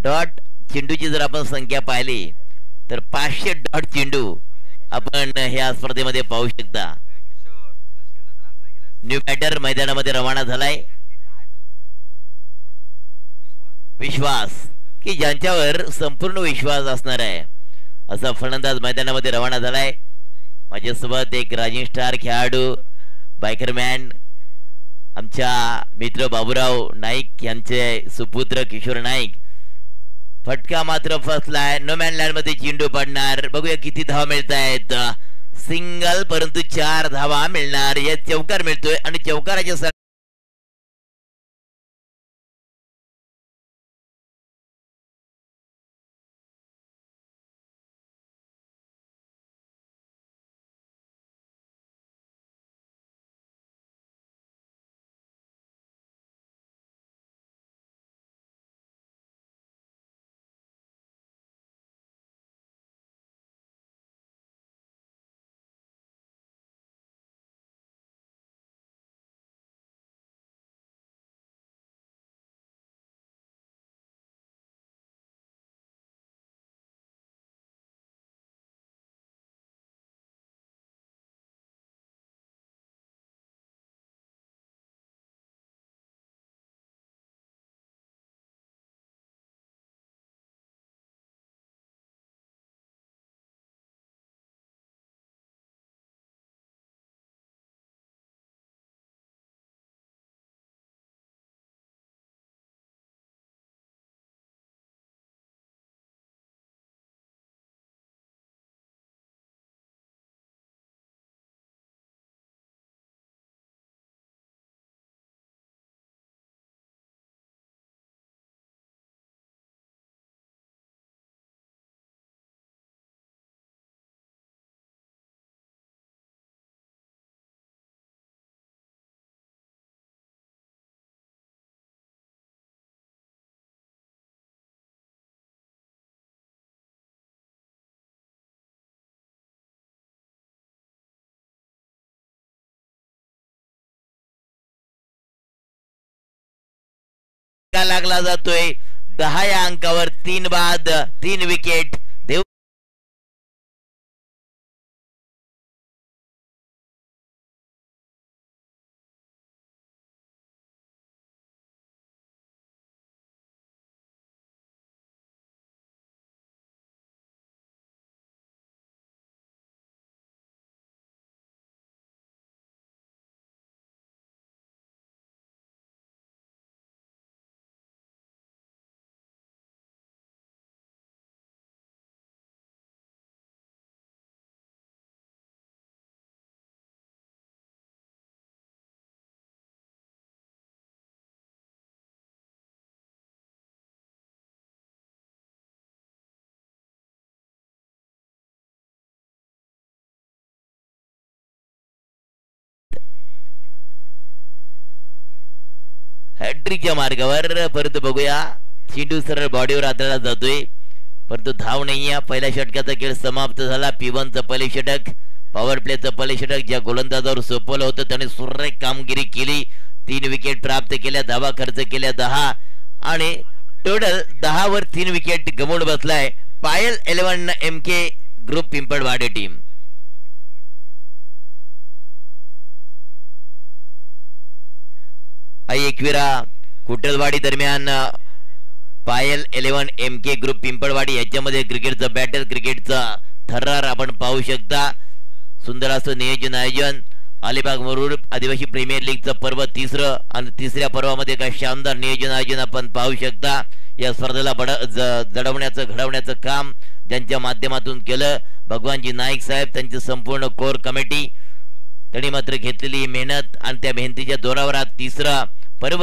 Dot चेंडूची जर आपण संख्या पाहिली तर 500 डॉट चेंडू आपण ह्या स्पर्धेमध्ये पाहू शकता. न्यू बॅटर मैदानामध्ये रवाना झालाय. विश्वास की ज्यांच्यावर संपूर्ण विश्वास असणार आहे असा फलंदाज मैदानामध्ये रवाना झालाय. माझ्यासोबत एक रायझिंग स्टार खेळाडू बायकरमॅन आमच्या मित्र बाबूराव नाईक यांचे सुपुत्र किशोर नाईक. फटका मात्र फसलाय. नो मॅन लँड मध्ये चेंडू पडणार. बघूया किती धावा मिळत आहेत. सिंगल परंतु 4 धावा मिळणार. या चौकार मिळतोय आणि चौकाराच्या लागला जातोय. 10 या अंकावर 3 बाद 3 विकेट. हॅट्रिकच्या मार्गावर परंतु बघूया चेंडू सरळ बॉडीवर आदळला जातोय परंतु धाव नाहीये. पहिल्या षटकाचा खेळ समाप्त झाला. P1चं पहिले षटक पॉवर प्लेचं पहिले षटक ज्या गोलंदाजावर सोपवलं होतं त्याने सुरेख कामगिरी केली. 3 विकेट प्राप्त केल्या. धावा खर्च केल्या 10 आणि टोटल 10 वर 3 विकेट गमवून बसलाय Payal 11 MK group Pimpalwadi team. Ekvira Kutalwadi दरम्यान पायल 11 MK ग्रुप पिंपळवाडी याच्यामध्ये क्रिकेटचा बॅटर क्रिकेटचा थरार आपण पाहू शकता. सुंदर असं नियोजन आयोजन. अलिबाग मुरुड आदिवासी प्रीमियर लीगचं पर्व तिसरं आणि तिसऱ्या पर्वामध्ये काय शानदार नियोजन आयोजन आपण पाहू शकता. या स्पर्धेला जडवण्याचं घडवण्याचं काम ज्यांच्या माध्यमातून केलं भगवानजी नाईक साहेब त्यांची संपूर्ण कोर कमिटी. त्यांनी मात्र घेतलेली मेहनत आणि त्या मेहनतीच्या जोरावर आज तिसरा पर्व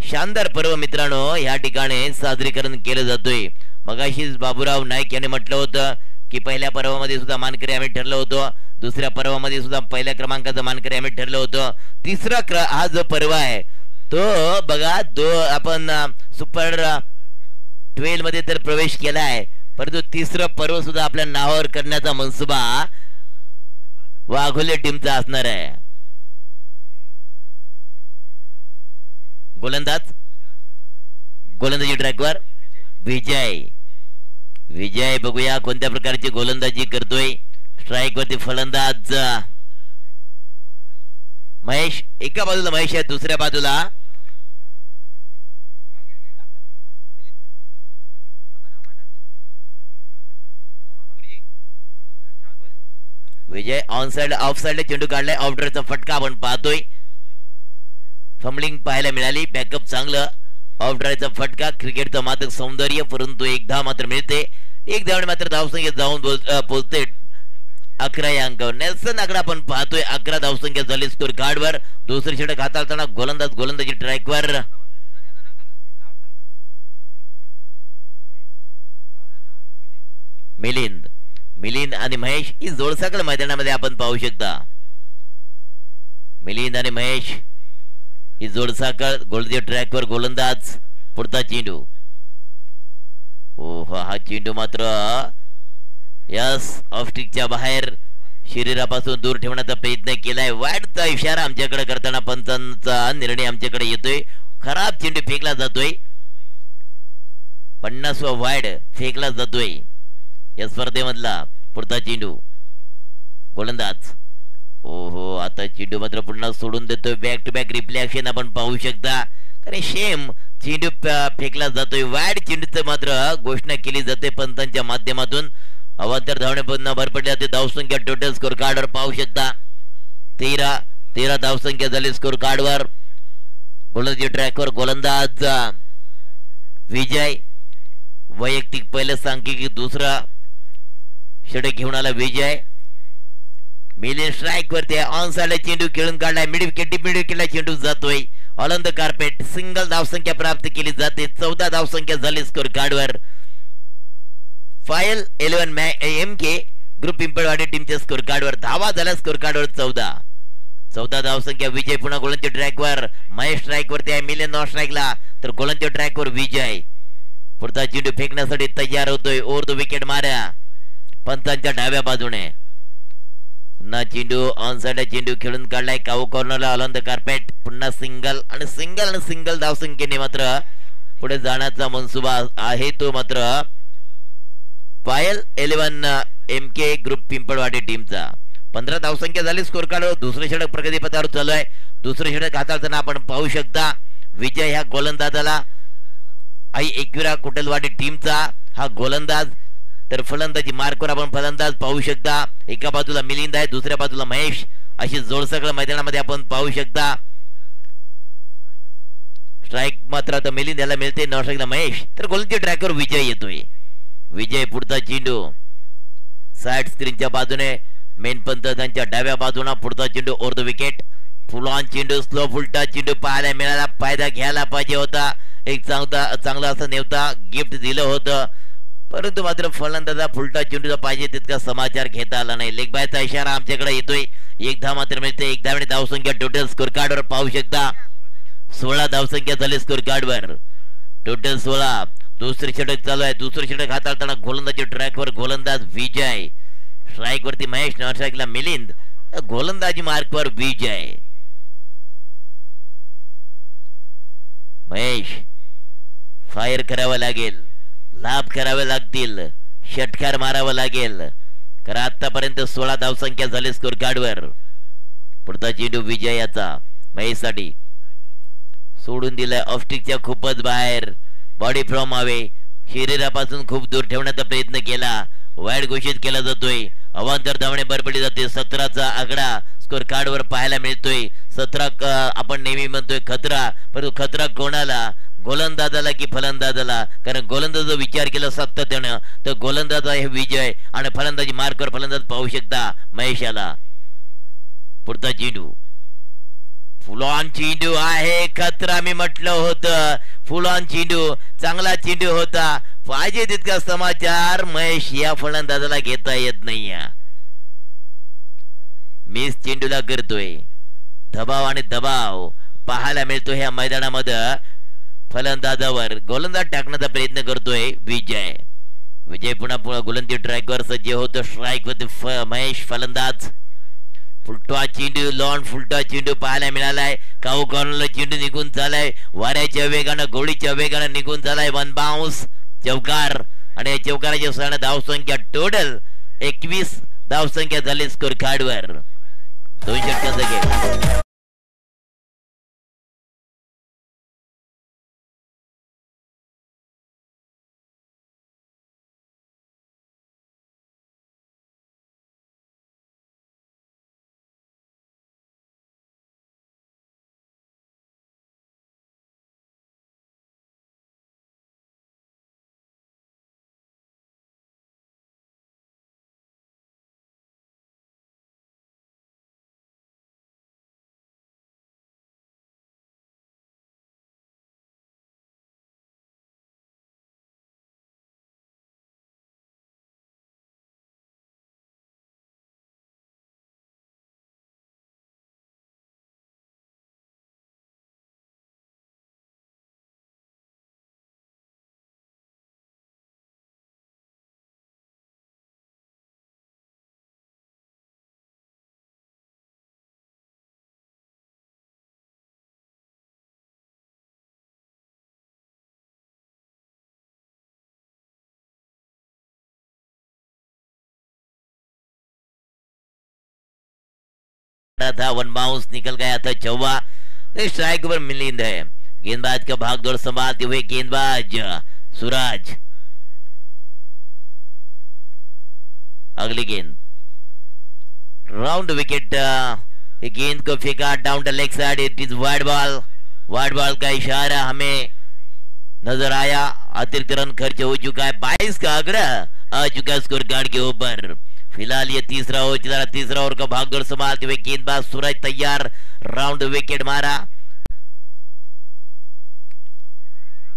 शानदार पर्व मित्रांनो या ठिकाणी साजरीकरण केलं जातोय. मगाशीच बाबूराव नाईक यांनी म्हटलं होतं की पहिल्या पर्वामध्ये सुद्धा मानकरी आम्ही ठरलो होतो. दुसऱ्या पर्वामध्ये सुद्धा पहिल्या क्रमांकाचा मानकरी आम्ही ठरलो होतो. तिसरा हा जो पर्व आहे तो बघा आपण सुपर 12 मध्ये तर प्रवेश केला आहे परंतु तिसरं पर्व सुद्धा आपल्या नावावर करण्याचा मनसुबा वाघोले टीमचा असणार आहे. गोलंदाजी ट्रॅकवर विजय विजय बघूया कोणत्या प्रकारची गोलंदाजी करतोय. स्ट्राईक वरती फलंदाज महेश, एका बाजूला महेश आहे, दुसऱ्या बाजूला विजय. ऑन साइड ऑफ साइड चेंडू काढलाय, ऑफड्राईव्हचा फटका आपण पाहतोय. फंबलिंग पाहायला मिळाली, बॅकअप चांगलं, ऑफ ड्राईव्हचा फटका. क्रिकेटचं मात्र सौंदर्य, परंतु एक धाव मात्र मिळते. एक धावणे मात्र धावसंख्या जाऊन पोहोचते 11 या अंकावर. नेल्सन आकडा आपण पाहतोय, 11 धावसंख्या झाली स्कोर कार्डवर. दुसरी षटक हाताळताना गोलंदाजी ट्रॅकवर. मिलिंद आणि महेश ही जोडसाकळ मैदानामध्ये आपण पाहू शकता. मिलिंद आणि महेश ही जोडसाकळ गोलंदाजी ट्रॅकवर. गोलंदाज पुढचा चेंडू. ओह, हा चेंडू मात्र यस ऑफस्टिकच्या बाहेर शरीरापासून दूर ठेवण्याचा प्रयत्न केलाय. वाईडचा इशारा आमच्याकडे करताना पंचांचा निर्णय आमच्याकडे येतोय. खराब चेंडू फेकला जातोय. 50वा वाईड फेकला जातोय या स्पर्धेमधला. पुढचा चेंडू. गोलंदाज. ओहो, आता चेंडू मात्र पुन्हा सोडून देतोय. Back to back replay action आपण पाहू शकता. कारण शेम चेंडू फेकला जातोय. वाईड चेंडूचं मात्र घोषणा केली जाते पंतांच्या माध्यमातून. अवांतर धावणे पुन्हा भर पडली जाते. धावसंख्या टोटल स्कोर कार्डवर पाहू शकता. 13 धावसंख्या झाली स्कोर कार्डवर. गोलंदाजी ट्रॅकवर गोलंदाज विजय. वैयक्तिक पहिलं सांख्यिकी दुसरा षटक घेऊन आला विजय. मिलिंद स्ट्राईक वरती ऑन साइड चेंडू खेळून काढलाय. मिड विकेटला चेंडू जातोय. ऑन द कार्पेट सिंगल धावसंख्या प्राप्त केली जाते. 14 धावसंख्या झाली स्कोर कार्डवर. फायल 11 MK ग्रुप पिंपळवाडी टीमच्या स्कोर कार्डवर. धावा झाल्या स्कोर कार्डवर 14 धावसंख्या. विजय पुन्हा गोलंदाजी ट्रॅकवर. महेश स्ट्राईक वरती आहे. मिलिंद नॉन स्ट्राईकला, तर गोलंदाजी ट्रॅकवर विजय. पुढचा चेंडू फेकण्यासाठी तयार होतोय. ओव्हर द विकेट मारा पंतांच्या डाव्या बाजूने. पुन्हा चेंडू ऑन साइड चेंडू खेळून काढलाय. काऊ कॉर्नरला ऑन द कार्पेट. पुन्हा सिंगल धावसंख्येने मात्र पुढे जाण्याचा मनसुबा आहे तो मात्र पायल 11 MK ग्रुप पिंपळवाडी टीमचा. 15 धावसंख्या झाली स्कोर कार्डवर. दुसरे षटक प्रगतीपथावर चालू आहे. दुसरे षटक हाताळताना आपण पाहू शकता विजय ह्या गोलंदाजाला. आई एकविरा कुटलवाडी टीमचा हा गोलंदाज. तर फलंदाजी मार्कवर आपण फलंदाज पाहू शकता. एका बाजूला मिलिंद आहे, दुसऱ्या बाजूला महेश. अशी जोडसकळ मैदानामध्ये आपण पाहू शकता. स्ट्राईक मात्र आता मिलिंद याला मिळते, नॉन स्ट्राईकला महेश. तर गोलंदाजी ट्रॅकवर विजय येतोय. विजय पुढचा चेंडू साइड स्क्रीनच्या बाजूने. मेन पंतच्या डाव्या बाजूला पुढचा चेंडू over the wicket. Full on चेंडू, स्लो फुलटा चेंडू पाहायला मिळाला. फायदा घ्यायला पाहिजे होता. एक चांगला असं नेवता गिफ्ट दिलं होतं, परंतु मात्र फलंदाजा फुलटा चेंडूचा पाहिजे तितका समाचार घेता आला नाही. लेग बायचा इशारा आमच्याकडे येतोय. एक धाव मात्र मिळते. एक धावणे धावसंख्या टोटल स्कोर कार्डवर पाहू शकता. 16 धावसंख्या झाली स्कोर कार्डवर. टोटल 16. दुसरे षटक चालू आहे. दुसरे षटक हाताळताना गोलंदाजी ट्रॅकवर गोलंदाज विजय. स्ट्राईक वरती महेश, नॉन स्ट्राईकला मिलिंद. गोलंदाजी मार्कवर विजय. महेश फायर करावं लागेल, लाभ करावे लागतील, षटकार मारावं लागेल. कारण आतापर्यंत 16 धावसंख्या झाली स्कोर कार्डवर. पुढचा चेंडू विजय याचा महेशसाठी सोडून दिलाय. ऑफस्टिकच्या खूपच बाहेर. बॉडी फ्रॉम अवे शरीरापासून खूप दूर ठेवण्याचा प्रयत्न केला. वाईड घोषित केला जातोय. अवांतर धावणे बरपडली जाते. 17चा आकडा स्कोर कार्डवर पाहायला मिळतोय. 17 आपण नेहमी म्हणतोय खतरा, परंतु खतरा कोणाला, गोलंदाजाला की फलंदाजाला? कारण गोलंदाजाचा विचार केला सातत्यानं तर गोलंदाजा हे विजय आणि फलंदाजी मार्कवर फलंदाज पाहू शकता महेशाला. पुढचा चेंडू फुल ऑन चेंडू आहे. खतरा मी म्हटलं होतं. फुल ऑन चेंडू, चांगला चेंडू होता. पाहिजे तितका समाचार महेश या फलंदाजाला घेता येत नाही. मिस चेंडूला करतोय. दबाव पाहायला मिळतो ह्या मैदानामध्ये. फलंदाजावर गोलंदाज टाकण्याचा प्रयत्न करतोय विजय पुन्हा गोलंदाजी ट्रॅकवर सज्ज होतो. स्ट्राईक वरती महेश फलंदाज. फुलटा चेंडू, लॉन फुलटा चेंडू पाहायला मिळालाय. काऊ कॉर्नरला चेंडू निघून झालाय. वाऱ्याच्या वेगानं, गोळीच्या वेगानं निघून झालाय. One bounce. चौकार आणि या चौकाराच्या सहाय्याने धावसंख्या टोटल 21 धावसंख्या झाली स्कोर कार्डवर. 2 षटकांचा गेम. था, वन बाउंस निकल गया था चौवा. स्ट्राइक पर मिलिंद है. गेंदबाज का भागदौड़ संभालते हुए गेंदबाज सूरज. अगली गेंद राउंड विकेट. गेंद को फेंका down the leg side. It is wide ball. Wide ball का इशारा हमें नजर आया. अतिरिक्त रन खर्च हो चुका है. 22 का आंकड़ा आ चुका स्कोर कार्ड के ऊपर. फिलहाल ये तीसरा ओवर चला रहा. तीसरा ओवर का भागदौड़ संभालते हुए गेंदबाज सूरज तैयार. राउंड विकेट मारा.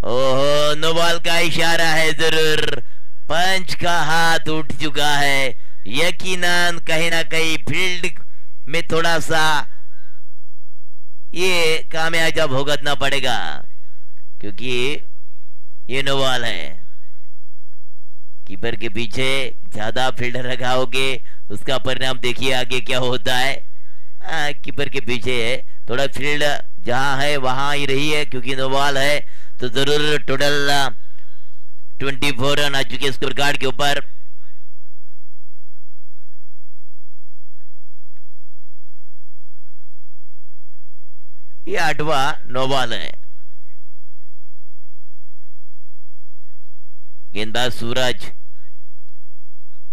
ओहो, नो बॉल का इशारा है. जरूर पंच का हाथ उठ चुका है. यकीनन कहीं ना कहीं फील्ड में थोड़ा सा ये कामयाबी भुगतना पड़ेगा क्योंकि ये नो बॉल है. कीपर के पीछे ज्यादा फील्डर लगाओगे उसका परिणाम देखिए आगे क्या होता है. कीपर के पीछे है थोड़ा फील्ड जहां है वहां ही रही है क्योंकि नो बॉल है तो जरूर टोटल 24 रन आ चुके स्कोर कार्ड के ऊपर. ये 8वां नो बॉल है. गेंदबाज सूरज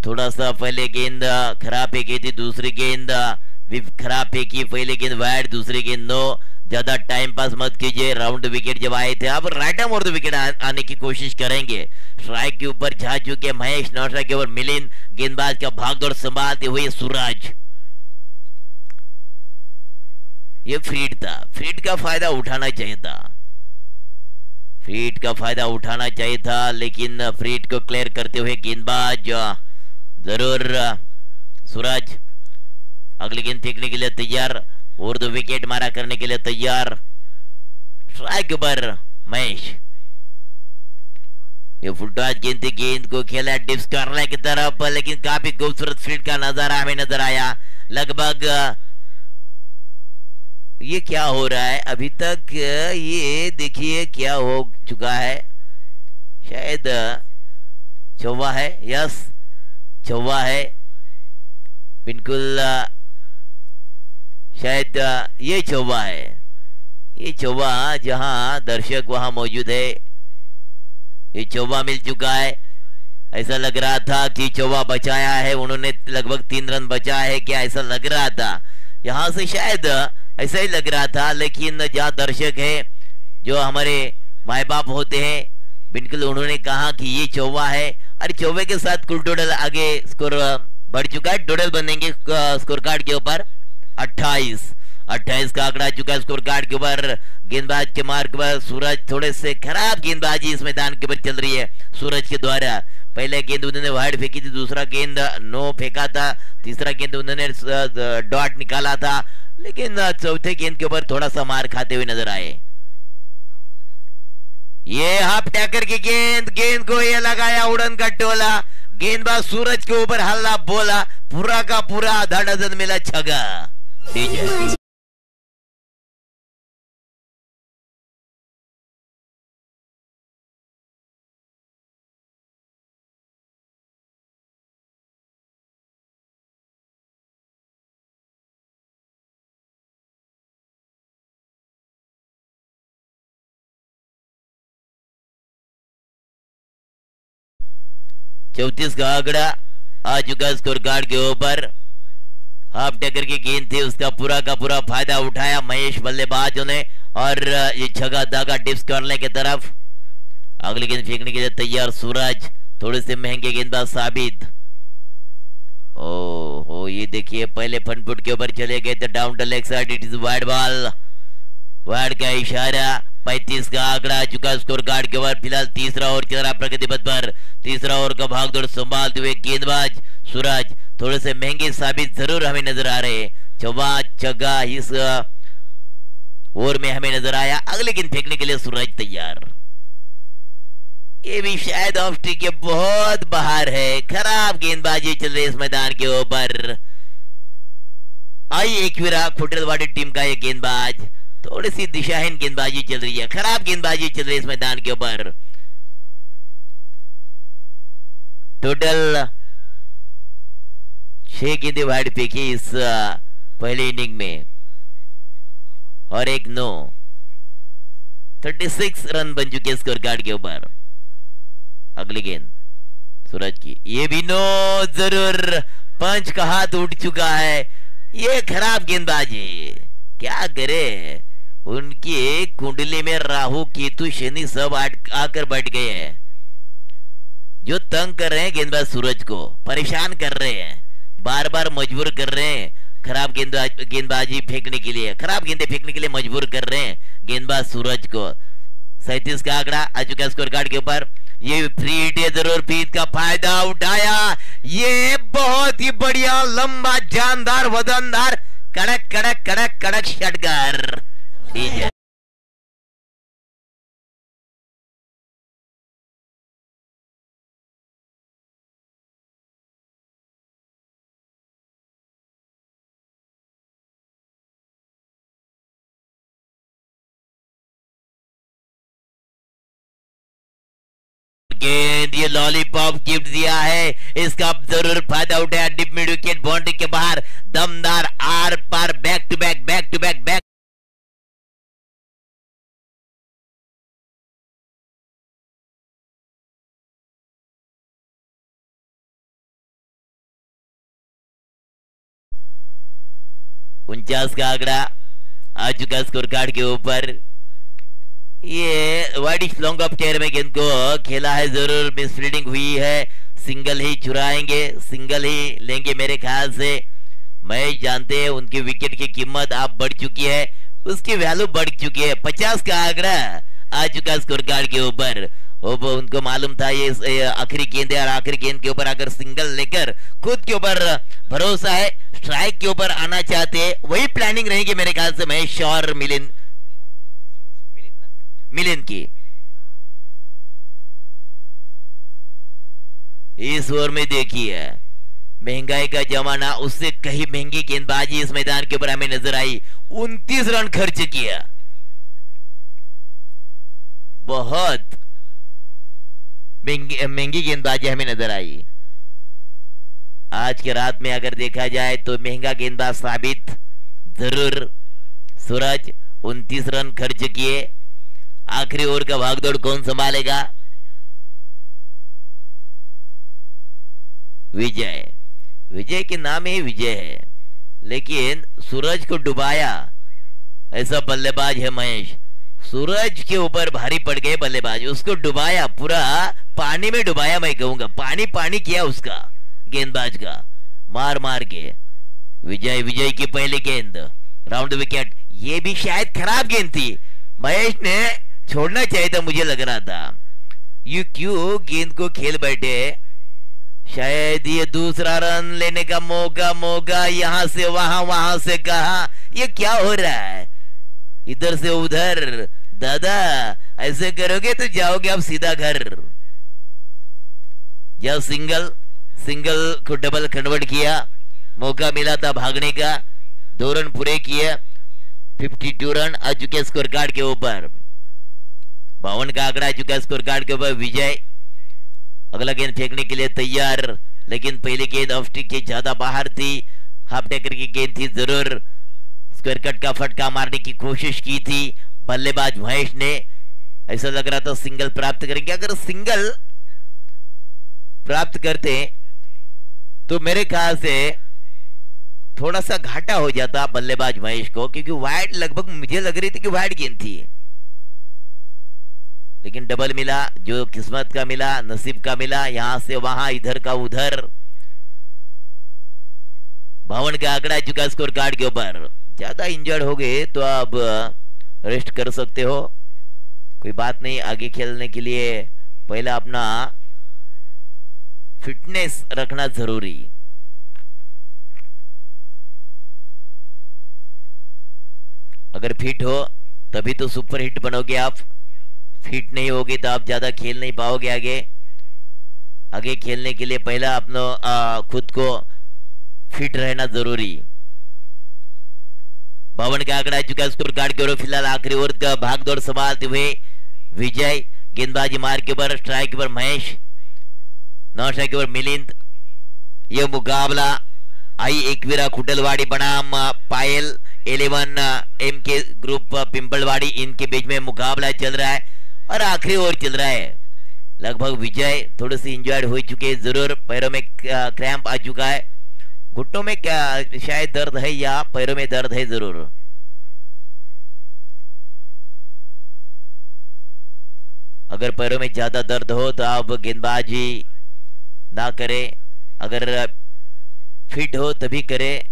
थोड़ा सा पहले गेंद खराब फेंकी थी. दूसरी गेंद भी खराब फेंकी. पहले गेंद वाइड, दूसरी गेंद नो. ज्यादा टाइम पास मत कीजिए. राउंड विकेट जब आए थे अब राइट आर्म और द विकेट आने की कोशिश करेंगे. स्ट्राइक के ऊपर जा चुके महेश. नॉट स्ट्राइक के ऊपर मिलिंद. गेंदबाज का भागदौड़ संभालते हुए सूरज. ये फीड था. फीड का फायदा उठाना चाहिए था. फीड का फायदा उठाना चाहिए था लेकिन फीड को क्लियर करते हुए गेंदबाज जरूर सूरज अगली गेंद फेंकने के लिए तैयार और 2 विकेट मारा करने के लिए तैयार. स्ट्राइक पर महेश. ये फुटबॉल गेंद थी. गेंद को खेला डिप्स करने की तरफ लेकिन काफी खूबसूरत फील्ड का नजारा हमें नजर आया. लगभग ये क्या हो रहा है अभी तक. ये देखिए क्या हो चुका है. शायद चौवा है. यस चौवा है बिल्कुल. शायद ये चौवा है. ये चौवा जहां दर्शक वहां मौजूद है. ये चौवा मिल चुका है. ऐसा लग रहा था कि चौवा बचाया है उन्होंने. लगभग 3 रन बचा है क्या ऐसा लग रहा था. यहां से शायद ऐसा ही लग रहा था लेकिन जहां दर्शक है जो हमारे माए बाप होते हैं बिल्कुल उन्होंने कहा कि ये चौवा है. और चौवे के साथ कुल टोटल आगे स्कोर बढ़ चुका है. टोटल बनेंगे स्कोर कार्ड के ऊपर 28 का आंकड़ा चुका है स्कोर कार्ड के ऊपर. गेंदबाज के मार्ग पर सूरज. थोड़े से खराब गेंदबाजी इस मैदान के ऊपर चल रही है सूरज के द्वारा. पहले गेंद उन्होंने वाइड फेंकी थी. दूसरा गेंद नो फेंका था. तीसरा गेंद उन्होंने डॉट निकाला था लेकिन चौथे गेंद के ऊपर थोड़ा सा मार खाते हुए नजर आए. ये हाफ टैकर की गेंद को ये लगाया उड़न का टोला. गेंदबाज सूरज के ऊपर हल्ला बोला. पूरा का पूरा आधा डजन मिला छगा. 34 का आंकड़ा आ चुका स्कोर कार्ड के ऊपर। हाफ टेकर की गेंद थी, उसका पूरा का पूरा फायदा उठाया महेश बल्लेबाजों ने और ये छगा दागा डिप्स करने की तरफ। अगली गेंद फेंकने के लिए तैयार सूरज, थोड़े से महंगे गेंदबाज साबित। ओहो ये देखिए पहले फ्रंट फुट के ऊपर चले गए थे down the leg side, it is wide ball. Wide का इशारा। 35 का आंकड़ा आ चुका स्कोर कार्ड के ऊपर। फिलहाल तीसरा ओवर चल रहा प्रगति पथ पर। तीसरा ओवर का भागदौड़ संभालते हुए गेंदबाज सूरज थोड़े से महंगे साबित जरूर हमें नजर आ रहे। चौवा छक्का इस ओवर में हमें नजर आया। अगले गेंद फेंकने के लिए सूरज तैयार। ये भी शायद ऑफ स्ट्रिक के बहुत बाहर है। खराब गेंदबाजी चल रही है इस मैदान के ऊपर। आई एक विरा खुटरवाड़ी टीम का ये गेंदबाज, थोड़ी सी दिशाहीन गेंदबाजी चल रही है, खराब गेंदबाजी चल रही है इस मैदान के ऊपर। टोटल 6 गेंदें वाइड फेंकी इस पहले इनिंग में और एक 9। 36 रन बन चुके स्कोर कार्ड के ऊपर। अगली गेंद सूरज की, ये भी 9 जरूर। पंच का हाथ उठ चुका है। ये खराब गेंदबाजी, क्या करे, उनकी कुंडली में राहु केतु शनि सब आकर बैठ गए हैं, जो तंग कर रहे हैं गेंदबाज सूरज को, परेशान कर रहे हैं, बार बार मजबूर कर रहे हैं खराब गेंदबाजी फेंकने के लिए, खराब गेंदे फेंकने के लिए मजबूर कर रहे हैं गेंदबाज सूरज को। 37 का आंकड़ा आ चुका स्कोर कार्ड के ऊपर। ये फ्री हिट है जरूर, फीत का फायदा उठाया। ये बहुत ही बढ़िया लंबा जानदार वजनदार कड़क कड़क कड़क कड़क षटकार। गेंद, ये लॉलीपॉप गिफ्ट दिया है, इसका जरूर फायदा उठाया। डिप मिड विकेट बाउंड्री के बाहर दमदार आर पार back to back back to back back. उनचास का आंकड़ा आ चुका स्कोर कार्ड के ऊपर। ये वाइडिश लॉन्ग ऑफ टेयर में गेंद को खेला है, जरूर मिसफील्डिंग हुई है। सिंगल ही चुराएंगे, सिंगल ही लेंगे मेरे ख्याल से। मैं जानते हैं उनकी विकेट की कीमत आप बढ़ चुकी है, उसकी वैल्यू बढ़ चुकी है। 50 का आंकड़ा आ चुका स्कोर कार्ड के ऊपर। उनको मालूम था ये आखिरी गेंद है और आखिरी गेंद के ऊपर अगर सिंगल लेकर खुद के ऊपर भरोसा है, स्ट्राइक के ऊपर आना चाहते हैं, वही प्लानिंग रहेगी मेरे ख्याल से महेश और मिलिन की। इस ओवर में देखिए महंगाई का जमाना, उससे कहीं महंगी गेंदबाजी इस मैदान के ऊपर हमें नजर आई। 29 रन खर्च किया, बहुत महंगी गेंदबाजी हमें नजर आई। आज के रात में अगर देखा जाए तो महंगा गेंदबाज साबित जरूर सूरज। 29 रन खर्च किए। आखिरी ओवर का भागदौड़ कौन संभालेगा? विजय। विजय के नाम ही विजय है, लेकिन सूरज को डुबाया ऐसा बल्लेबाज है महेश। सूरज के ऊपर भारी पड़ गए बल्लेबाज, उसको डुबाया, पूरा पानी में डुबाया, मैं कहूंगा पानी पानी किया उसका गेंदबाज का, मार मार के। विजय की पहली गेंद राउंड विकेट। ये भी शायद खराब गेंद थी, महेश ने छोड़ना चाहिए था, मुझे लग रहा था। ये क्यों गेंद को खेल बैठे? शायद ये दूसरा रन लेने का मौका यहां से वहां से कहा, ये क्या हो रहा है? इधर से उधर, दादा ऐसे करोगे तो जाओगे आप सीधा घर। जब सिंगल को डबल कन्वर्ट किया, मौका मिला था भागने का, 2 रन पूरे किए। 52 रन आ चुके स्कोर कार्ड के ऊपर। 52 का आंकड़ा आ चुका स्कोर कार्ड के ऊपर। विजय अगला गेंद फेंकने के लिए तैयार, लेकिन पहली गेंद ऑफ स्टिक के ज्यादा बाहर थी। हाफ टेकर की गेंद थी, जरूर स्क्वायर कट का फटका मारने की कोशिश की थी बल्लेबाज महेश ने। ऐसा लग रहा था सिंगल प्राप्त करेंगे। अगर सिंगल प्राप्त करते तो मेरे ख्याल से थोड़ा सा घाटा हो जाता बल्लेबाज महेश को, क्योंकि वाइड लगभग मुझे लग रही थी कि वाइड गेंद थी, लेकिन डबल मिला। जो किस्मत का मिला, नसीब का मिला, यहां से वहां, इधर का उधर। भवन का आंकड़ा चुका स्कोर कार्ड के ऊपर। ज्यादा इंजर्ड हो गए तो अब रेस्ट कर सकते हो, कोई बात नहीं। आगे खेलने के लिए पहला अपना फिटनेस रखना जरूरी। अगर फिट हो तभी तो सुपर हिट बनोगे आप, फिट नहीं होगे तो आप ज्यादा खेल नहीं पाओगे आगे। आगे खेलने के लिए पहला अपना खुद को फिट रहना जरूरी। भवन का आंकड़ा चुका स्कोर कार्ड के ओर। फिलहाल आखिरी ओवर का भागदौड़ संभालते हुए विजय, गेंदबाजी मार के ऊपर, स्ट्राइक के ऊपर महेश, नौ स्ट्राइक के ऊपर मिलिंद। यह मुकाबला आई एकवीरा खुटलवाड़ी बनाम पायल 11 MK ग्रुप पिंपलवाड़ी, इनके बीच में मुकाबला चल रहा है और आखिरी ओवर चल रहा है। लगभग विजय थोड़े से इंजर्ड हो चुके हैं जरूर, पैरों में क्रैम्प आ चुका है, घुट्टों में क्या शायद दर्द है या पैरों में दर्द है जरूर। अगर पैरों में ज्यादा दर्द हो तो आप गेंदबाजी ना करें, अगर फिट हो तभी करें,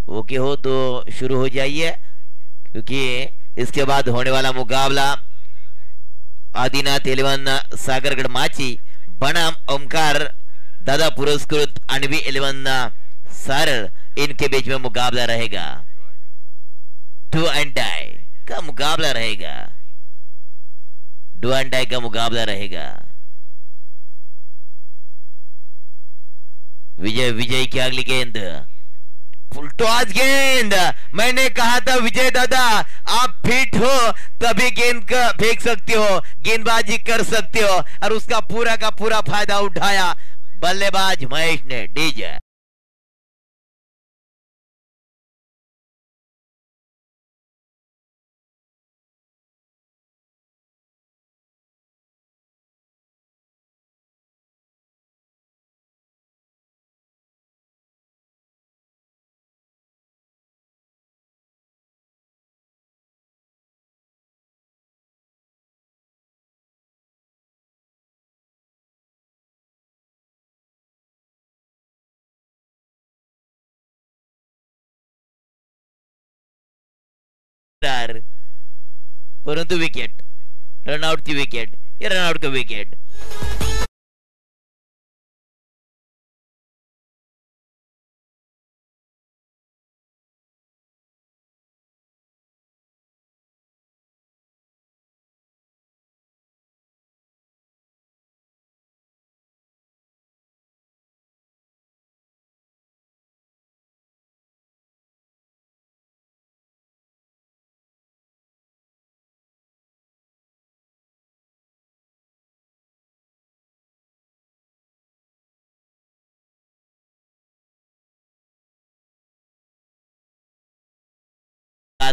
ओके हो तो शुरू हो जाइए, क्योंकि इसके बाद होने वाला मुकाबला आदिनाथ 11 सागरगढ़ माची बनाम ओमकार दादा पुरस्कृत अनवी 11 सारल, इनके बीच में मुकाबला रहेगा। डू एंड डाई का मुकाबला रहेगा, डू एंड डाई का मुकाबला रहेगा। विजय, विजय की अगली गेंद, फुलटॉस गेंद। मैंने कहा था विजय दादा आप फिट हो तभी गेंद का फेंक सकते हो, गेंदबाजी कर सकते हो, और उसका पूरा का पूरा फायदा उठाया बल्लेबाज महेश ने। डीजे परंतु विकेट, रनआउट की विकेट, ये रनआउट का विकेट।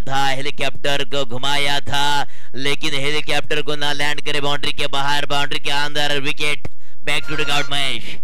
था हेलीकॉप्टर को घुमाया था, लेकिन हेलीकॉप्टर को ना लैंड करे बाउंड्री के बाहर, बाउंड्री के अंदर। Wicket, back to dugout Mahesh.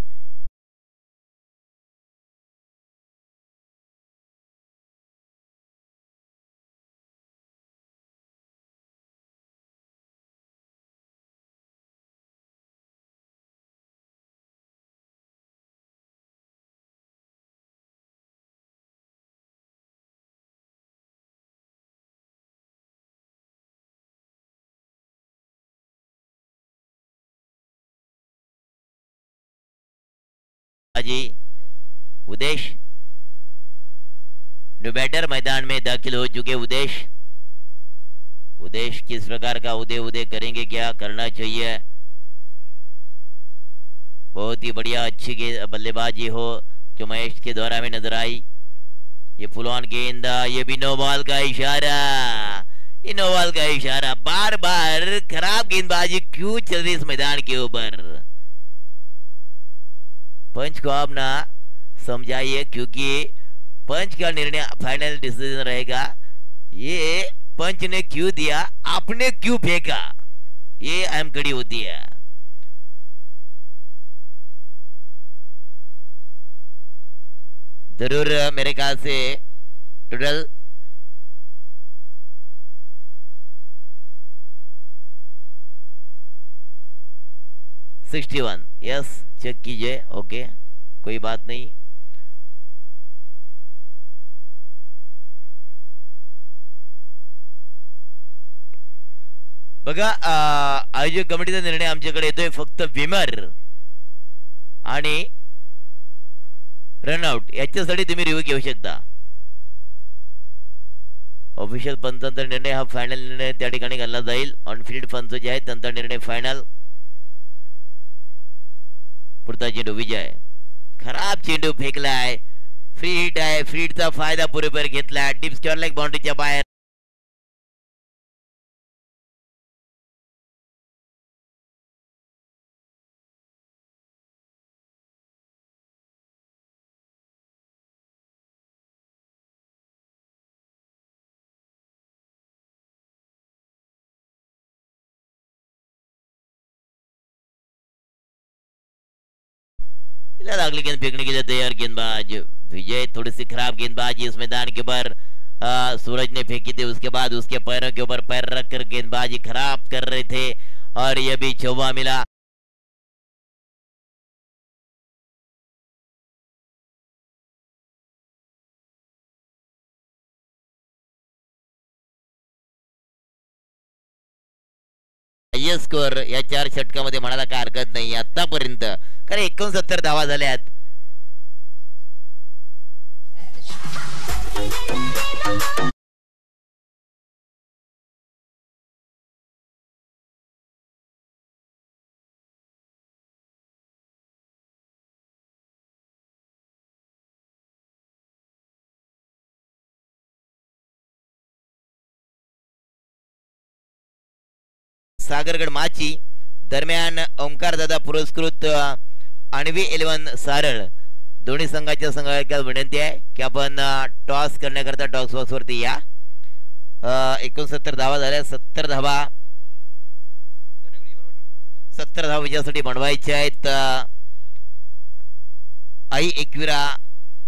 Ji Udesh new batter मैदान में दाखिल हो चुके। उदेश किस प्रकार का उदय करेंगे, क्या करना चाहिए? बहुत ही बढ़िया अच्छी बल्लेबाजी हो जो महेश के द्वारा में नजर आई। ये फुल ऑन गेंद, ये भी नो बॉल का इशारा, ये नो बॉल का इशारा। बार बार खराब गेंदबाजी क्यों चल रही इस मैदान के ऊपर? पंच को आप ना समझाइए, क्योंकि पंच का निर्णय फाइनल डिसीजन रहेगा। ये पंच ने क्यों दिया, आपने क्यों फेंका, ये अहम कड़ी होती है। जरूर मेरे ख्याल से टोटल 61। यस, चेक कीजिए। ओके, कोई बात नहीं। बघा, आयोजक कमिटीचा निर्णय आमच्याकडे येतोय फक्त विमर आणि रनआउट याच्यासाठी तुम्ही रिव्ह्यू घेऊ शकता। ऑफिशियल पंचांचा निर्णय हा फायनल निर्णय त्या ठिकाणी घालला जाईल। ऑन फील्ड पंच जे आहे त्यांचा निर्णय फायनल। पुढचा चेंडू विजय, खराब चेंडू फेकलाय, फ्री हिट आहे, फ्री हिटचा फायदा पुरेपूर घेतलाय, डीप स्क्वेअर लेग बाउंड्रीच्या बाहेर। अगली गेंद फेंकने के लिए तैयार गेंदबाज विजय। थोड़ी सी खराब गेंदबाजी इस मैदान के ऊपर सूरज ने फेंकी थी, उसके बाद उसके पैरों के ऊपर पैर रखकर गेंदबाजी खराब कर रहे थे और यह भी चौवा मिला। हायस्ट स्कोर या 4 षटकामध्ये म्हणायला काय हरकत नाही आतापर्यंत, कारण 69 धावा झाल्यात। सागरगड माची दरम्यान ओंकार दादा पुरस्कृत आणवी 11 सारळ दोन्ही संघाच्या संघाला विनंती आहे की आपण टॉस करण्याकरता टॉस बॉक्स वरती या। 69 धावा झाल्या, 70 धावा विजयासाठी बनवायच्या आहेत आई एकविरा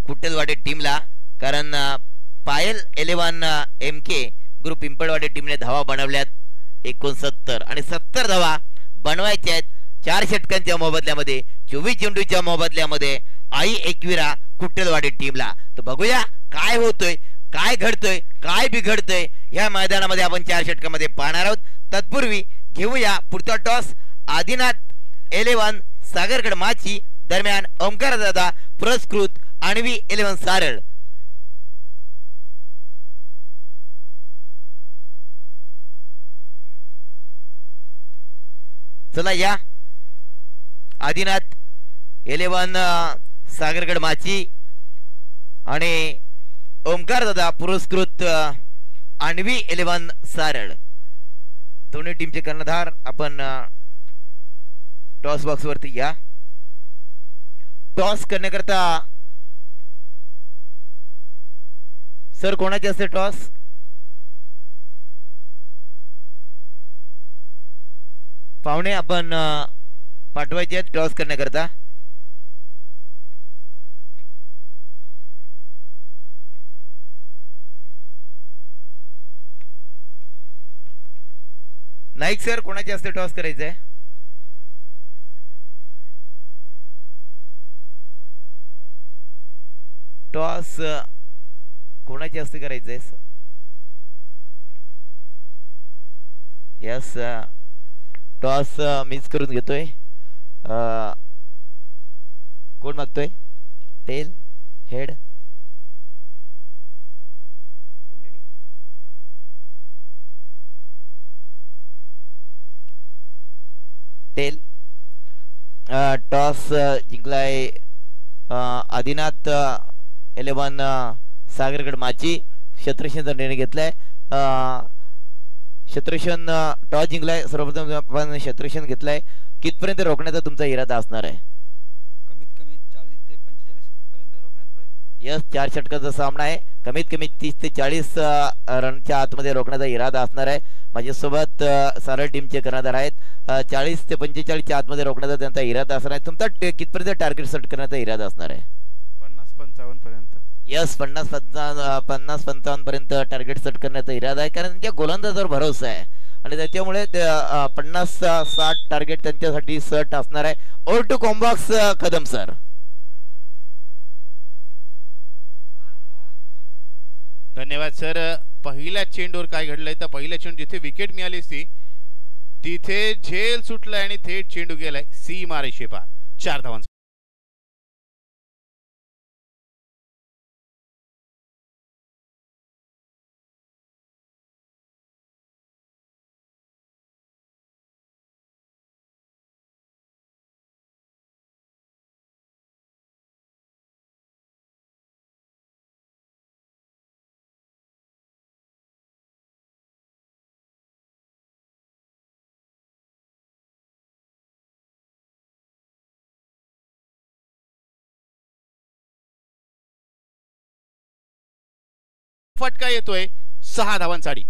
कुट्टेलवाडी टीमला, कारण पायल 11 MK ग्रुप पिंपळवाडी टीमने धावा बनवल्यात 69 आणि 70 धावा बनवायच्या आहेत 4 षटकांच्या मोबदल्यामध्ये, 24 चेंडूच्या मोबदल्यामध्ये आई एकविरा कुट्टेलवाडी टीमला। तर बघूया काय होतोय, काय घडतोय, काय बिघडतोय या मैदानामध्ये आपण 4 षटकामध्ये पाहणार आहोत। तत्पूर्वी घेऊया पुढचा टॉस। आदिनाथ 11 सागरगड माची दरम्यान ओंकार दादा पुरस्कृत आणवी 11 सारळ। चला या, आदिनाथ 11 सागरगड माची आणि ओंकार दादा पुरस्कृत आणवी 11 सारळ दोन्ही टीमचे कर्णधार आपण टॉस बॉक्स वरती या। टॉस करण्याकरता सर कोणाचे असते टॉस? पाहुणे आपण पाठवायचे टॉस करण्याकरता। नाईक सर कोणाचे असते टॉस करायचंय? टॉस कोणाचे असते करायचंय? यस, टॉस मिस करून घेतोय। कोण मागतोय? Tail, head? टेल। टॉस जिंकलाय आदिनाथ 11 सागरगड माची। शत्रुघ्नचा निर्णय घेतलाय। शत्रुघ्न टॉस जिंकलाय, सर्वप्रथम आपण शत्रुघ्न घेतलाय। कितपर्यंत रोखण्याचा तुमचा इरादा असणार आहे? कमीत कमी 40 ते 45 पर्यंत रोखण्याचा प्रयत्न। यस, 4 षटकांचा सामना आहे, कमीत कमी 30 ते 40 रनच्या आतमध्ये रोखण्याचा इरादा असणार आहे। माझ्यासोबत सारळ टीमचे कर्णधार आहेत। 40 ते 45च्या आतमध्ये रोखण्याचा त्यांचा इरादा असणार आहे। तुमचा कितपर्यंत टार्गेट सेट करण्याचा इरादा असणार आहे? 50-55 पर्यंत। यस 50-55 पर्यंत टार्गेट सेट करण्याचा इरादा आहे, कारण त्यांच्या गोलंदाजावर भरोसा आहे आणि त्याच्यामुळे 50-60 टार्गेट त्यांच्यासाठी सेट असणार आहे. ओव्हर टू कॉम्बॉक्स कदम सर. धन्यवाद सर. पहिल्या चेंडूवर काय घडलंय तर पहिल्या चेंडू जिथे विकेट मिळाली ती तिथे झेल सुटलाय आणि थेट चेंडू गेलाय सीमा रेषेपार. 4 धावांचा फटका येतोय 6 धावांसाठी.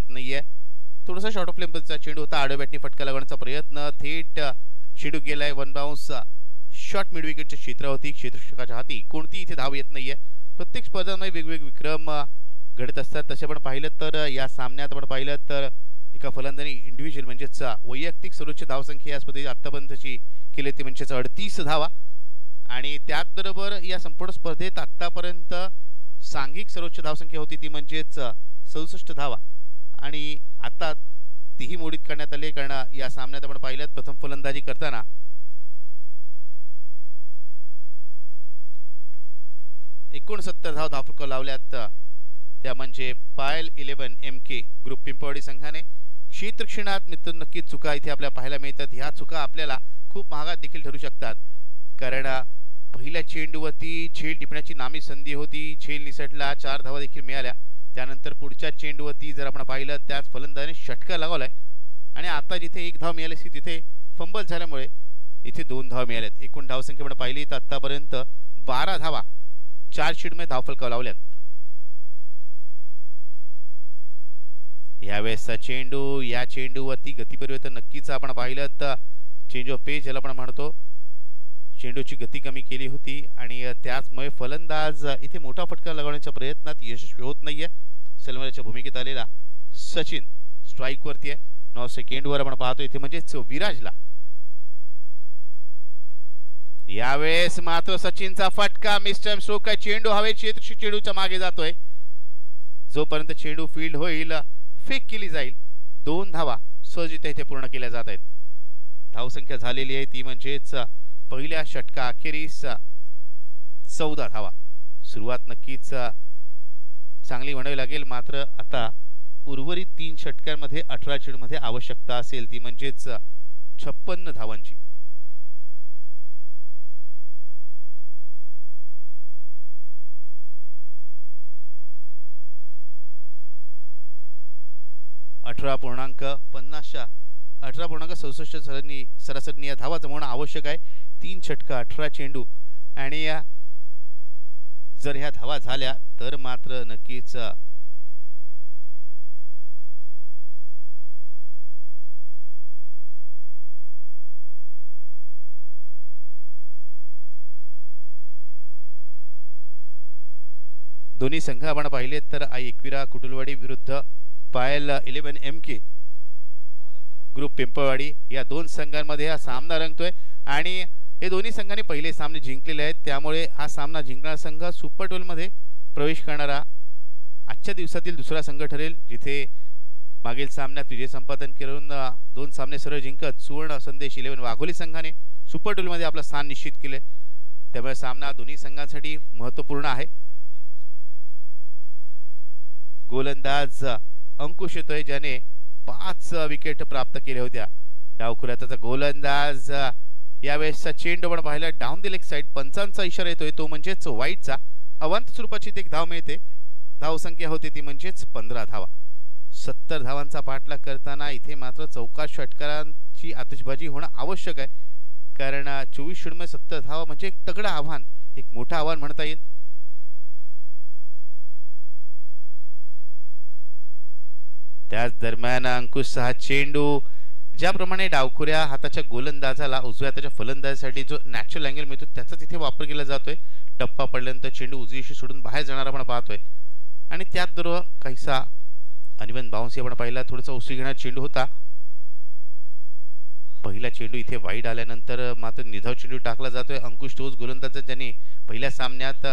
नाहीये थोडासा शॉर्ट ऑफ लेंथचा चेंडू होता. आडव्या बॅटने फटका लागण्याचा प्रयत्न थेट चेंडू गेलाय. 1 बाउन्स शॉट मिड विकेटच्या क्षेत्रावरती क्षेत्ररक्षकाच्या हाती. कोणती इथे धाव येत नाहीये. प्रत्येक स्पर्धांमध्ये वेगवेगळे विक्रम घडत असतात. तसे पण पाहिलं तर या सामन्यात आपण पाहिलं तर एका फलंदाजाने इंडिव्हिज्युअल म्हणजेच वैयक्तिक सर्वोच्च धावसंख्या या स्पर्धेची आतापर्यंतची केली ती म्हणजेच 38 धावा आणि त्याचबरोबर या संपूर्ण स्पर्धेत आतापर्यंत सांघिक सर्वोच्च धावसंख्या होती ती म्हणजेच 67 धावा आणि आता तीही मोडीत करण्यात आली. कारण या सामन्यात आपण पाहिलं प्रथम फलंदाजी करताना 69 धावफलक लावल्यात. त्या म्हणजे पायल 11 MK ग्रुप पिंपळवाडी संघाने. क्षेत्ररक्षणात मित्र नक्कीच चुका इथे आपल्याला पाहायला मिळतात. ह्या चुका आपल्याला खूप महागात देखील ठरू शकतात. कारण पहिल्या चेंडूवरती झेल टिपण्याची नामी संधी होती. झेल निसटला. 4 धावा देखील मिळाल्या. त्यानंतर पुढच्या चेंडूवरती जर आपण पाहिलं त्याच फलंदाजाने षटका लगावलाय आणि आता जिथे 1 धाव मिळाली तिथे फंबल झाल्यामुळे इथे 2 धावा मिळाल्यात. एकूण धावसंख्या आपण पाहिली तर आतापर्यंत 12 धावा 4 षटकांमध्ये धावफलक लावल्यात. यावेळेसचा चेंडू या चेंडूवरती गती परिवर्तन नक्कीच आपण पाहिलं तर चेंज ऑफ पेस ज्याला आपण म्हणतो चेंडूची गती कमी केली होती आणि त्याचमुळे फलंदाज इथे मोठा फटका लगावण्याच्या प्रयत्नात यशस्वी होत नाहीये. सलमरच्या भूमिकेत आलेला सचिन स्ट्राइक वरती आहे. 9 सेकंडवर आपण पाहतो इथे म्हणजेच विराजला. यावेळेस मात्र सचिनचा फटका मिस्टर स्ट्रोक आहे. चेंडू हवेत चेंडूच्या मागे जातोय. जोपर्यंत चेंडू फील्ड होईल फेक केली जाईल. 2 धावा सहजित इथे पूर्ण केल्या जात आहेत. धावसंख्या झालेली आहे ती म्हणजेच पहिल्या षटका अखेरीस 14 धावा. सुरुवात नक्कीच चांगली म्हणावी लागेल. मात्र आता उर्वरित 3 षटकांमध्ये 18 चेंडूमध्ये आवश्यकता असेल ती म्हणजेच 56 धावांची. सरासरी या धावा जमवणं आवश्यक आहे. 3 षटका 18 चेंडू आणि जर ह्या धावा झाल्या तर मात्र नक्कीच दोन्ही संघ आपण पाहिले तर एकविरा कुटुलवाडी विरुद्ध पायल 11 MK ग्रुप पिंपळवाडी या 2 संघांमध्ये हा सामना रंगतोय आणि हे दोन्ही संघांनी पहिले सामने जिंकलेले आहेत. त्यामुळे हा सामना जिंकणारा संघ सुपर 12 मध्ये प्रवेश करणारा आजच्या दिवसातील दुसरा संघ ठरेल. जिथे मागील सामन्यात विजय संपादन करून 2 सामने सरळ जिंकत सुवर्ण संदेश 11 वाघोली संघाने सुपर 12 मध्ये आपलं स्थान निश्चित केले. त्यामुळे सामना दोन्ही संघांसाठी महत्त्वपूर्ण आहे. गोलंदाज अंकुश येतोय ज्याने 5 विकेट प्राप्त केल्या होत्या. डावखुऱ्याचा गोलंदाज यावेळेसचा चेंडू आपण पाहिला डाऊन द लेग साइड. पंचांचा इशारा येतोय तो म्हणजेच वाईटचा. अवंत स्वरूपाची एक धाव मिळते. धाव संख्या होती ती म्हणजेच 15 धावा. 70 धावांचा पाठलाग करताना इथे मात्र चौकार षटकारांची आतिषबाजी होणं आवश्यक आहे, कारण 24 षटमध्ये 70 धावा म्हणजे एक तगडं आव्हान, एक मोठं आव्हान म्हणता येईल. त्याच दरम्यान अंकुश हा चेंडू ज्याप्रमाणे डावखुऱ्या हाताच्या गोलंदाजाला उजव्या हाताच्या फलंदाजासाठी जो नॅचरल अँगल मिळतो त्याचा तिथे वापर केला जातोय. टप्पा पडल्यानंतर चेंडू उजवीशी सोडून बाहेर जाणारा आपण पाहतोय आणि त्यात बरोबर काहीसा अनिवन बाउन्स आपण पाहिला. थोडासा उसळी घेणारा चेंडू होता. पहिला चेंडू इथे वाईड आल्यानंतर मात्र निधाव चेंडू टाकला जातोय. अंकुश तोच गोलंदाज ज्याने पहिल्या सामन्यात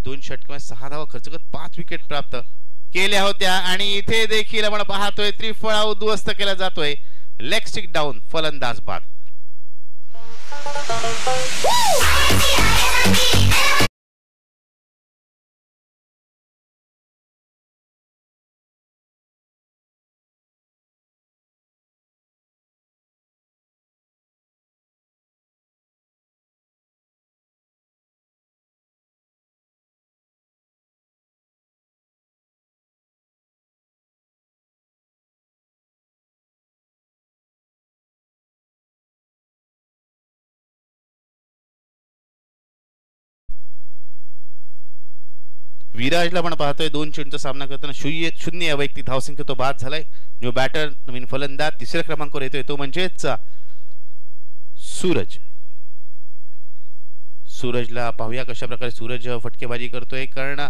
2 षटकांमध्ये 6 धावा खर्च करत 5 विकेट प्राप्त केल्या होत्या आणि इथे देखील आपण पाहतोय त्रिफळा उद्ध्वस्त केला जातोय. लेग स्टिक डाऊन, फलंदाज बाद. विराजला पण पाहतोय 2 चेंडूचा सामना करताना 0 वैयक्तिक धावसंख्या तो बाद झालाय. जो बॅटर नवीन फलंदाज तिसऱ्या क्रमांकावर येतोय तो म्हणजेच सूरज. सूरजला पाहूया कशा प्रकारे सूरज फटकेबाजी करतोय, कारण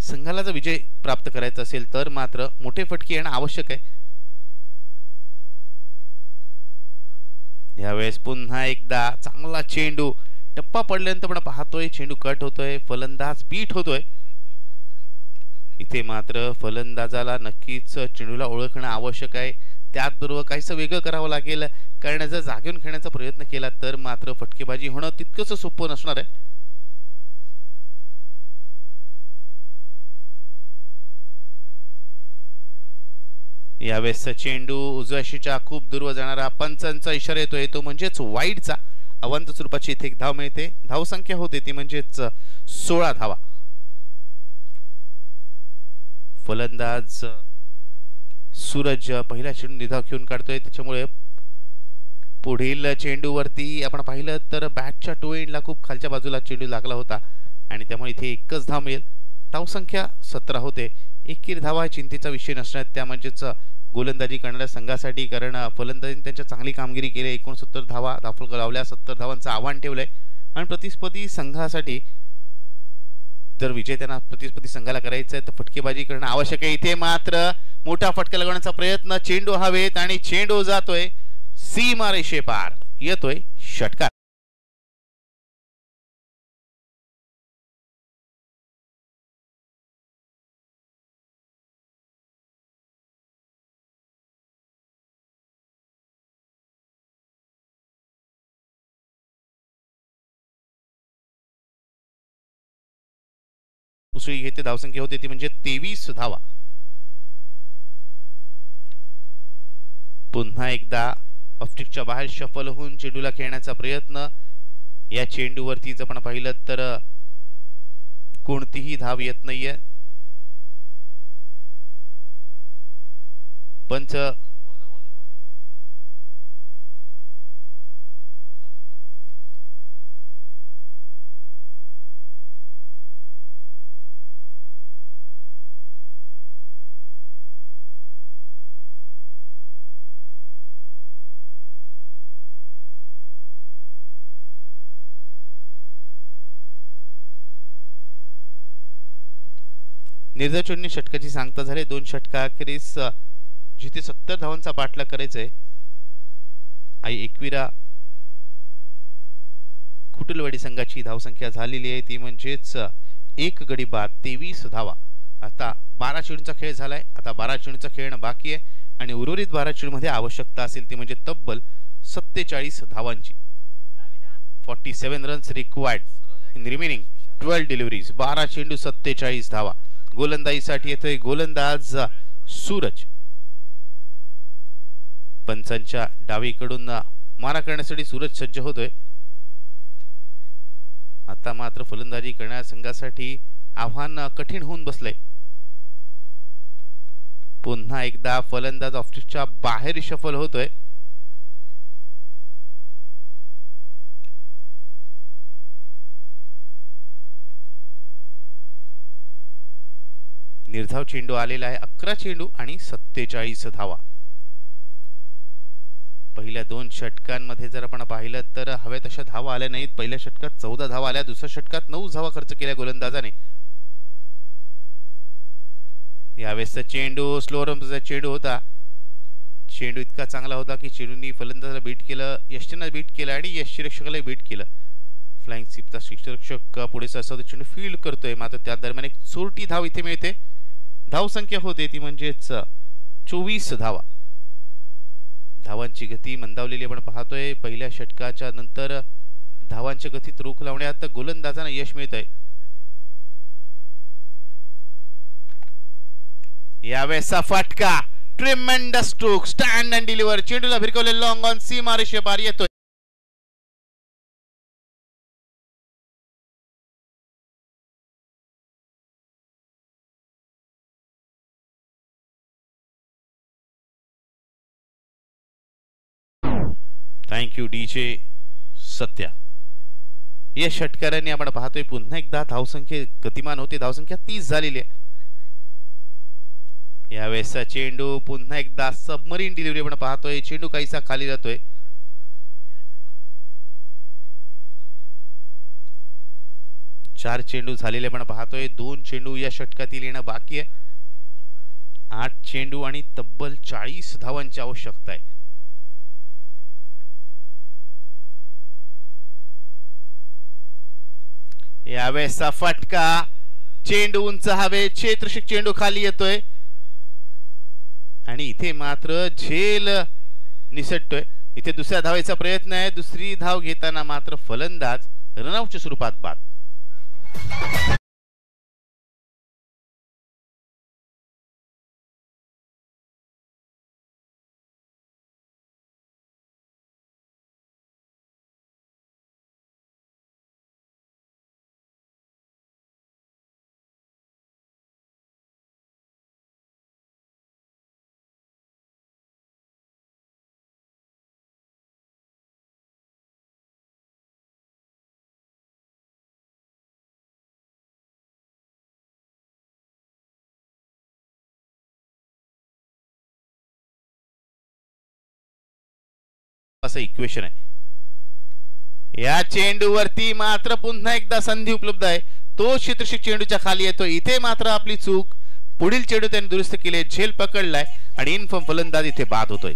संघाला जर विजय प्राप्त करायचा असेल तर मात्र मोठे फटके येणं आवश्यक आहे. यावेळेस पुन्हा एकदा चांगला चेंडू टप्पा पडल्यानंतर पण पाहतोय चेंडू कट होतोय, फलंदाज बीट होतोय. इथे मात्र फलंदाजाला नक्कीच चेंडूला ओळखणं आवश्यक आहे. त्याचबरोबर काहीसं वेगळं करावं लागेल, कारण जर जागेऊन खेळण्याचा प्रयत्न केला तर मात्र फटकेबाजी होणं तितकंच सोपं नसणार आहे. यावेळेस चेंडू उजव्याशीच्या खूप दूरवर जाणारा पंचांचा इशारा येतोय तो म्हणजेच वाईडचा. अवंत स्वरूपाची इथे एक धाव मिळते. धाव संख्या होते ती म्हणजेच 16 धावा. फलंदाज सूरज पहिला चेंडू निधाव घेऊन काढतोय, त्याच्यामुळे पुढील चेंडूवरती आपण पाहिलं तर बॅटच्या टो एंडला खूप खालच्या बाजूला चेंडू लागला होता आणि त्यामुळे इथे एकच धाव मिळेल. धाव संख्या 17 होते. एकीर धावा चिंतेचा विषय नसणार त्या म्हणजेच गोलंदाजी करणाऱ्या संघासाठी, कारण फलंदाजीने त्यांच्या चांगली कामगिरी केली. 69 धावा दाखल लावल्या, 70 धावांचं आव्हान ठेवलंय आणि प्रतिस्पर्धी संघासाठी जर विजय त्यांना प्रतिस्पर्धी संघाला करायचा आहे तर फटकेबाजी करणं आवश्यक आहे. इथे मात्र मोठा फटका लगवण्याचा प्रयत्न, चेंडू हवेत आणि चेंडू जातोय सीमा रेषेपार, येतोय षटकार. उसळी घेते. धावसंख्या होते ती म्हणजे 23 धावा. पुन्हा एकदा ऑफस्टिकच्या बाहेर शफल होऊन चेंडूला खेळण्याचा प्रयत्न. या चेंडूवरती जर आपण पाहिलं तर कोणतीही धाव येत नाहीये. पंच निर्धाव चेंडूने षटकाची सांगता झाले. 2 षटका अखेरीस जिथे 70 धावांचा पाठलाग करायचा आहे. आई एकविरा खुटलवाडी संघाची धावसंख्या झालेली आहे ती म्हणजेच 1 गडी बाद 23 धावा. आता 12 चेंडूचा खेळ झालाय. आता 12 चेंडूचा खेळणं बाकी आहे आणि उर्वरित 12 चेंडूमध्ये आवश्यकता असेल ती म्हणजे तब्बल 47 धावांची. 47 runs required in remaining 12 deliveries. 12 चेंडू 47 धावा. गोलंदाजीसाठी येतोय गोलंदाज सूरज. पंचांच्या डावीकडून मारा करण्यासाठी सूरज सज्ज होतोय. आता मात्र फलंदाजी करण्याच्या संघासाठी आव्हान कठीण होऊन बसले. पुन्हा एकदा फलंदाज ऑफस्टच्या बाहेर शफल होतोय. निर्धाव चेंडू आलेला आहे. 11 चेंडू आणि 47 धावा. पहिल्या 2 षटकांमध्ये जर आपण पाहिलं तर हव्या तशा धावा आल्या नाहीत. पहिल्या षटकात 14 धावा आल्या, दुसऱ्या षटकात 9 धावा खर्च केल्या गोलंदाजाने. यावेळेसचा चेंडू स्लो रमचा चेंडू होता. चेंडू इतका चांगला होता की चेंडूनी फलंदाजाला बीट केलं, यष्टींना बीट केलं आणि यष्टीरक्षकाला बीट केलं. फ्लाइंग स्वीपचा यष्टीरक्षक पुढे सरसावतो, चेंडू फील्ड करतोय. मात्र त्या दरम्यान एक चोरटी धाव इथे मिळते. धाव संख्या होते ती म्हणजेच 24 धावा. धावांची गती मंदावलेली आपण पाहतोय. पहिल्या षटकाच्या नंतर धावांच्या गतीत रोख लावण्यात गोलंदाजांना यश मिळतंय. यावेळेसचा फटका, tremendous stroke, stand and deliver. चेंडूला भिरकवले लॉंग ऑन सीमा रेषे बार येतोय. Thank you DJ Satya. या षटकारांनी आपण पाहतोय पुन्हा एकदा धावसंख्या गतिमान होते. धावसंख्या 30 झालेली आहे. यावेळेसचा चेंडू पुन्हा एकदा सबमरीन डिलिव्हरी आपण पाहतोय. चेंडू काहीसा खाली जातोय. चार चेंडू झालेले आपण पाहतोय. 2 चेंडू या षटकातील येणं बाकी आहे. 8 चेंडू आणि तब्बल 40 धावांची आवश्यकता आहे. यावेळेसचा फटका, चेंडू उंच हवे, क्षेत्ररक्षक चेंडू खाली येतोय आणि इथे मात्र झेल निसटतोय. इथे दुसऱ्या धावेचा प्रयत्न आहे. दुसरी धाव घेताना मात्र फलंदाज रनआउटच्या स्वरूपात बाद. असं इक्वेशन आहे. या चेंडूवरती मात्र पुन्हा एकदा संधी उपलब्ध आहे. तो क्षेत्ररक्षक चेंडूच्या खाली येतो. इथे मात्र आपली चूक. पुढील चेंडू त्यांनी दुरुस्त केले, झेल पकडलाय आणि इनफॉर्म फलंदाज इथे बाद होतोय.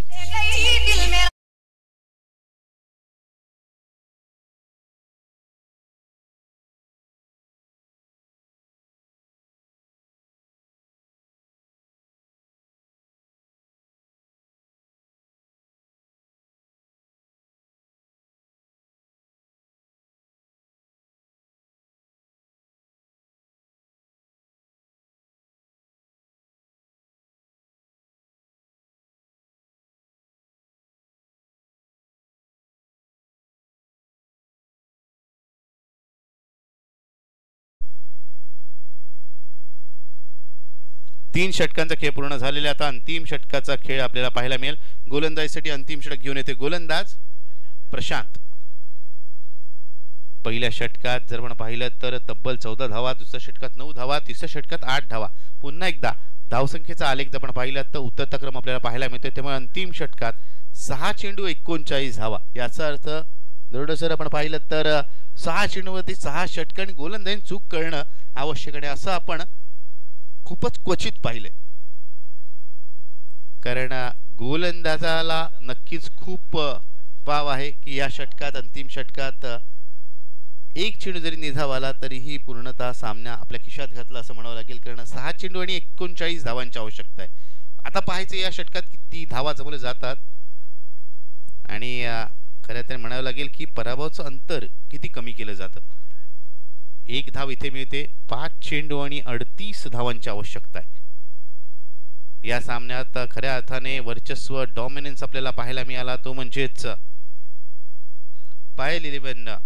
तीन षटकांचा खेळ पूर्ण झालेला. आता अंतिम षटकाचा खेळ आपल्याला पाहायला मिळेल. गोलंदाजीसाठी अंतिम षटक घेऊन येते गोलंदाज प्रशांत. पहिल्या षटकात जर आपण पाहिलं तर तब्बल 14 धावा, दुसऱ्या षटकात 9 धावा, तिसऱ्या षटकात 8 धावा. पुन्हा एकदा धावसंख्येचा आलेख जर आपण पाहिला तर उतरता क्रम आपल्याला पाहायला मिळतोय. त्यामुळे अंतिम षटकात 6 चेंडू 39 धावा. याचा अर्थ दरोडे सर आपण पाहिलं तर 6 चेंडूवरती 6 षटकांनी गोलंदाजी चूक करणं आवश्यक आहे, असं आपण खूपच क्वचित पाहिले. कारण गोलंदाजाला नक्कीच खूप वाव आहे की या षटकात अंतिम षटकात एक चेंडू जरी निधाव आला तरीही पूर्णतः सामना आपल्या खिशात घातला असं म्हणावं लागेल. कारण 6 चेंडू आणि 39 धावांची आवश्यकता आहे. आता पाहायचं या षटकात किती धावा जमवले जातात आणि खरं तर म्हणावं लागेल की पराभवाचं अंतर किती कमी केलं जातं. 1 धाव इथे मिळते. 5 चेंडू आणि 38 धावांची आवश्यकता आहे. या सामन्यात खऱ्या अर्थाने वर्चस्व, डॉमिनन्स आपल्याला पाहायला मिळाला. तो म्हणजेच पायल 11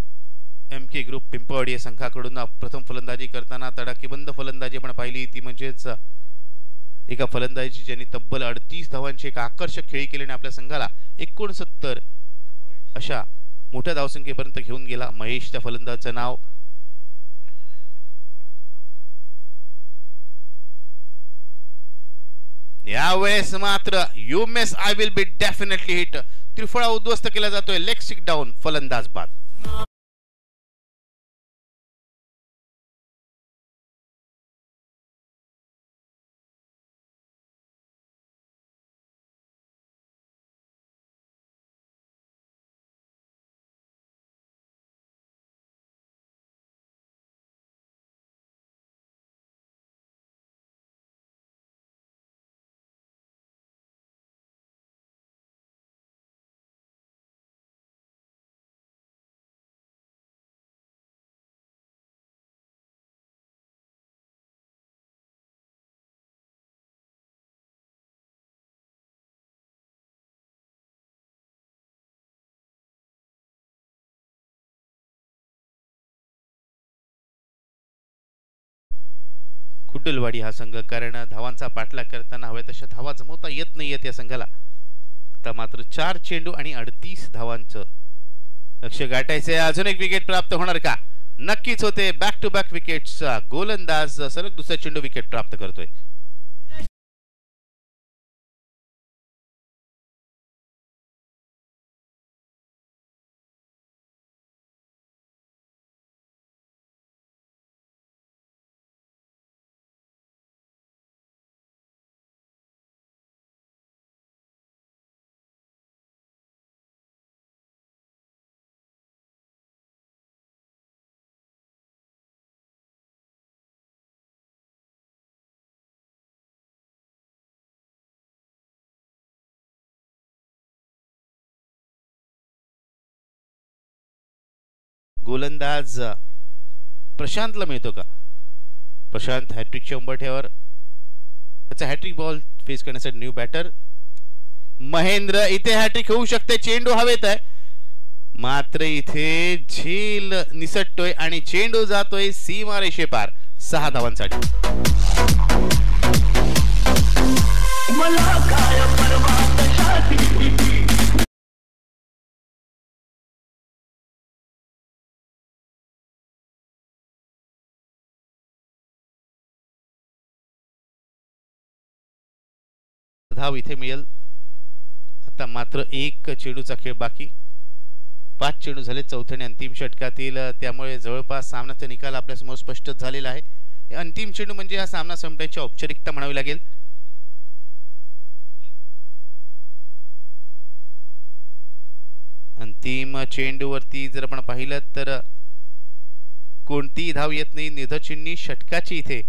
MK ग्रुप पिंपळवाडी या संघाकडून प्रथम फलंदाजी करताना तडाखेबंद फलंदाजी आपण पाहिली ती म्हणजेच एका फलंदाजीची ज्यांनी तब्बल 38 धावांची एक आकर्षक खेळी केल्याने आपल्या संघाला 69 अशा मोठ्या धावसंख्येपर्यंत घेऊन गेला. महेश त्या फलंदाजाचं नाव. यावेळेस मात्र you miss I will be definitely hit त्रिफळा उद्ध्वस्त केला जातोय. लेग स्टिक डाऊन फलंदाज बाद. कुड्डलवाडी हा संघ कारण धावांचा पाठलाग करताना हव्या तशा धावा जमवता येत नाहीयेत या संघाला. आता मात्र 4 चेंडू आणि 38 धावांचं लक्ष्य गाठायचे. अजून एक विकेट प्राप्त होणार का? नक्कीच होते. बॅक टू बॅक विकेट्सचा गोलंदाज सलग दुसऱ्या चेंडू विकेट प्राप्त करतोय. गोलंदाज प्रशांतला मिळतो का? प्रशांत हॅट्रिकच्या उंबरठ्यावर. त्याचा हॅट्रिक बॉल फेस करण्यासाठी न्यू बॅटर महेंद्र. इथे हॅट्रिक होऊ शकते. चेंडू हवेत आहे मात्र इथे झेल निसटतोय आणि चेंडू जातोय सीमारेषे पार 6 धावांसाठी. धाव इथे मिळेल. आता मात्र एक चेंडूचा खेळ बाकी. 5 चेंडू झाले चौथ्या आणि अंतिम षटकातील. त्यामुळे जवळपास सामन्याचा निकाल आपल्या समोर स्पष्टच झालेला आहे. अंतिम चेंडू म्हणजे हा सामना संपण्याची औपचारिकता म्हणावी लागेल. अंतिम चेंडूवरती जर आपण पाहिलं तर कोणतीही धाव येत नाही. निर्धाचिन्ही षटकाची इथे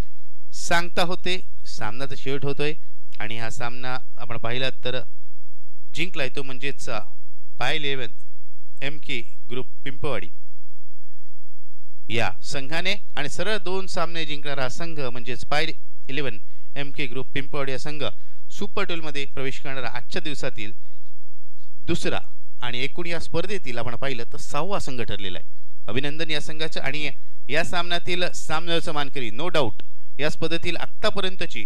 सांगता होते. सामनाचा शेवट होतोय आणि हा सामना आपण पाहिला तर जिंकलाय तो म्हणजेच पायल 11 MK ग्रुप पिंपळवाडी या संघाने. आणि सरळ 2 सामने जिंकणारा संघ म्हणजेच पायल 11 MK ग्रुप पिंपळवाडी या संघ सुपर 12 मध्ये प्रवेश करणारा आजच्या दिवसातील दुसरा आणि एकूण या स्पर्धेतील आपण पाहिलं तर 6वा संघ ठरलेला आहे. अभिनंदन या संघाचं. आणि या सामन्यातील सामन्याचा मानकरी नो डाऊट या स्पर्धेतील आतापर्यंतची